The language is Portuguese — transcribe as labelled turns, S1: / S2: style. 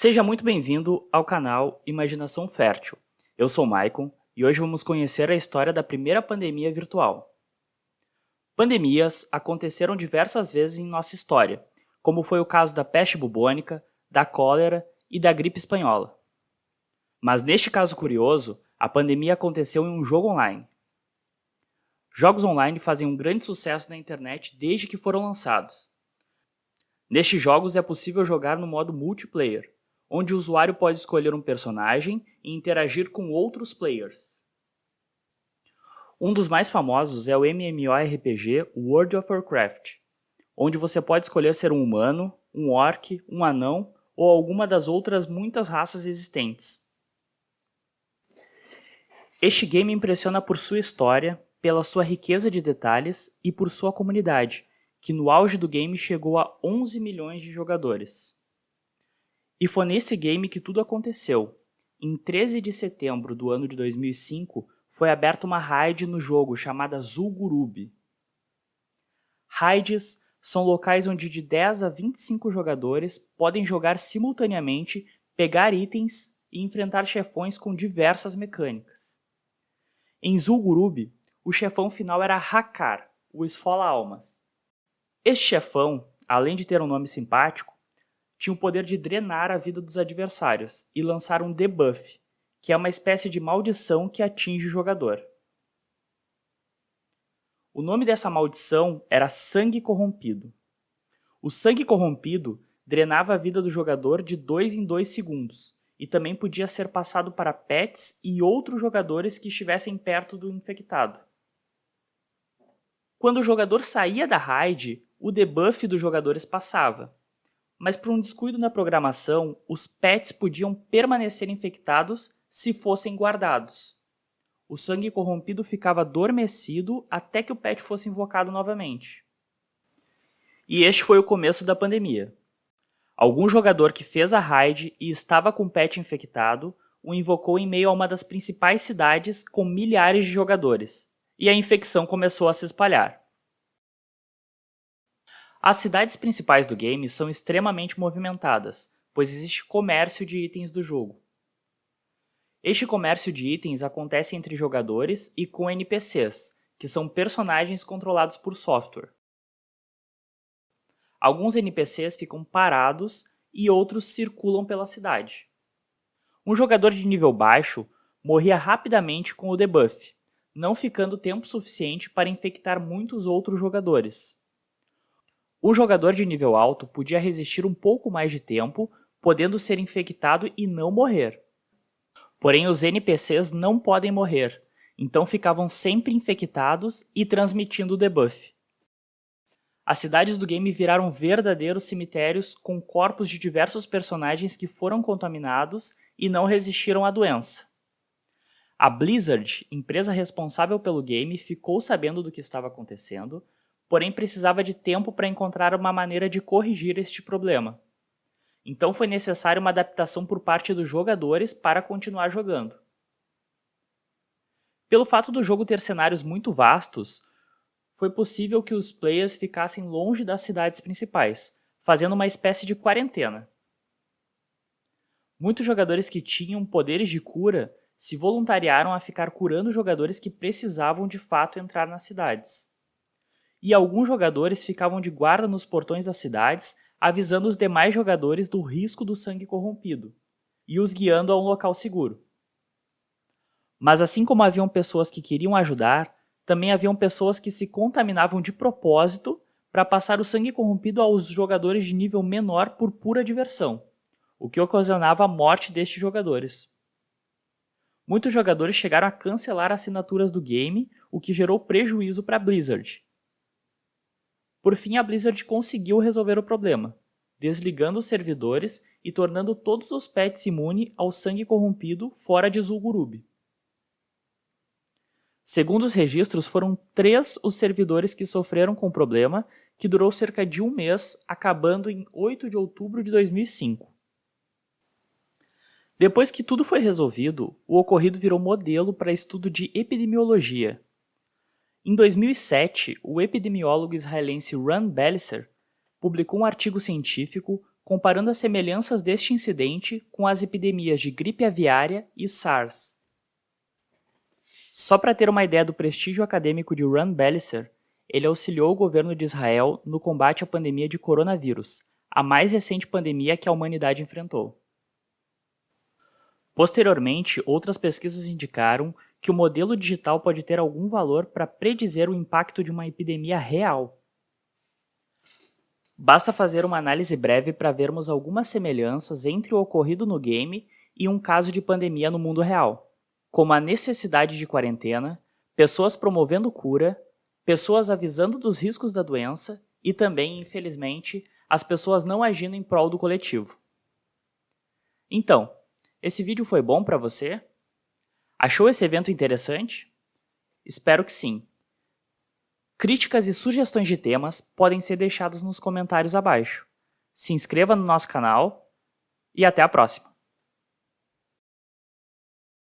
S1: Seja muito bem-vindo ao canal Imaginação Fértil. Eu sou o Maicon e hoje vamos conhecer a história da primeira pandemia virtual. Pandemias aconteceram diversas vezes em nossa história, como foi o caso da peste bubônica, da cólera e da gripe espanhola. Mas neste caso curioso, a pandemia aconteceu em um jogo online. Jogos online fazem um grande sucesso na internet desde que foram lançados. Nestes jogos é possível jogar no modo multiplayer, onde o usuário pode escolher um personagem e interagir com outros players. Um dos mais famosos é o MMORPG World of Warcraft, onde você pode escolher ser um humano, um orc, um anão ou alguma das outras muitas raças existentes. Este game impressiona por sua história, pela sua riqueza de detalhes e por sua comunidade, que no auge do game chegou a 11 milhões de jogadores. E foi nesse game que tudo aconteceu. Em 13 de setembro do ano de 2005, foi aberta uma raid no jogo chamada Zul'Gurub. Raids são locais onde de 10 a 25 jogadores podem jogar simultaneamente, pegar itens e enfrentar chefões com diversas mecânicas. Em Zul'Gurub, o chefão final era Hakkar, o Esfola-Almas. Este chefão, além de ter um nome simpático, tinha o poder de drenar a vida dos adversários e lançar um debuff, que é uma espécie de maldição que atinge o jogador. O nome dessa maldição era Sangue Corrompido. O Sangue Corrompido drenava a vida do jogador de 2 em 2 segundos e também podia ser passado para pets e outros jogadores que estivessem perto do infectado. Quando o jogador saía da raid, o debuff dos jogadores passava. Mas por um descuido na programação, os pets podiam permanecer infectados se fossem guardados. O sangue corrompido ficava adormecido até que o pet fosse invocado novamente. E este foi o começo da pandemia. Algum jogador que fez a raid e estava com o pet infectado o invocou em meio a uma das principais cidades com milhares de jogadores, e a infecção começou a se espalhar. As cidades principais do game são extremamente movimentadas, pois existe comércio de itens do jogo. Este comércio de itens acontece entre jogadores e com NPCs, que são personagens controlados por software. Alguns NPCs ficam parados e outros circulam pela cidade. Um jogador de nível baixo morria rapidamente com o debuff, não ficando tempo suficiente para infectar muitos outros jogadores. Um jogador de nível alto podia resistir um pouco mais de tempo, podendo ser infectado e não morrer. Porém, os NPCs não podem morrer, então ficavam sempre infectados e transmitindo o debuff. As cidades do game viraram verdadeiros cemitérios com corpos de diversos personagens que foram contaminados e não resistiram à doença. A Blizzard, empresa responsável pelo game, ficou sabendo do que estava acontecendo, porém precisava de tempo para encontrar uma maneira de corrigir este problema. Então foi necessária uma adaptação por parte dos jogadores para continuar jogando. Pelo fato do jogo ter cenários muito vastos, foi possível que os players ficassem longe das cidades principais, fazendo uma espécie de quarentena. Muitos jogadores que tinham poderes de cura se voluntariaram a ficar curando jogadores que precisavam de fato entrar nas cidades. E alguns jogadores ficavam de guarda nos portões das cidades, avisando os demais jogadores do risco do sangue corrompido, e os guiando a um local seguro. Mas assim como haviam pessoas que queriam ajudar, também haviam pessoas que se contaminavam de propósito para passar o sangue corrompido aos jogadores de nível menor por pura diversão, o que ocasionava a morte destes jogadores. Muitos jogadores chegaram a cancelar assinaturas do game, o que gerou prejuízo para a Blizzard. Por fim, a Blizzard conseguiu resolver o problema, desligando os servidores e tornando todos os pets imunes ao sangue corrompido fora de Zul'Gurub. Segundo os registros, foram 3 os servidores que sofreram com o problema, que durou cerca de um mês, acabando em 8 de outubro de 2005. Depois que tudo foi resolvido, o ocorrido virou modelo para estudo de epidemiologia. Em 2007, o epidemiólogo israelense Ran Belicer publicou um artigo científico comparando as semelhanças deste incidente com as epidemias de gripe aviária e SARS. Só para ter uma ideia do prestígio acadêmico de Ran Belicer, ele auxiliou o governo de Israel no combate à pandemia de coronavírus, a mais recente pandemia que a humanidade enfrentou. Posteriormente, outras pesquisas indicaram que o modelo digital pode ter algum valor para predizer o impacto de uma epidemia real. Basta fazer uma análise breve para vermos algumas semelhanças entre o ocorrido no game e um caso de pandemia no mundo real, como a necessidade de quarentena, pessoas promovendo cura, pessoas avisando dos riscos da doença e também, infelizmente, as pessoas não agindo em prol do coletivo. Então, esse vídeo foi bom para você? Achou esse evento interessante? Espero que sim. Críticas e sugestões de temas podem ser deixadas nos comentários abaixo. Se inscreva no nosso canal e até a próxima!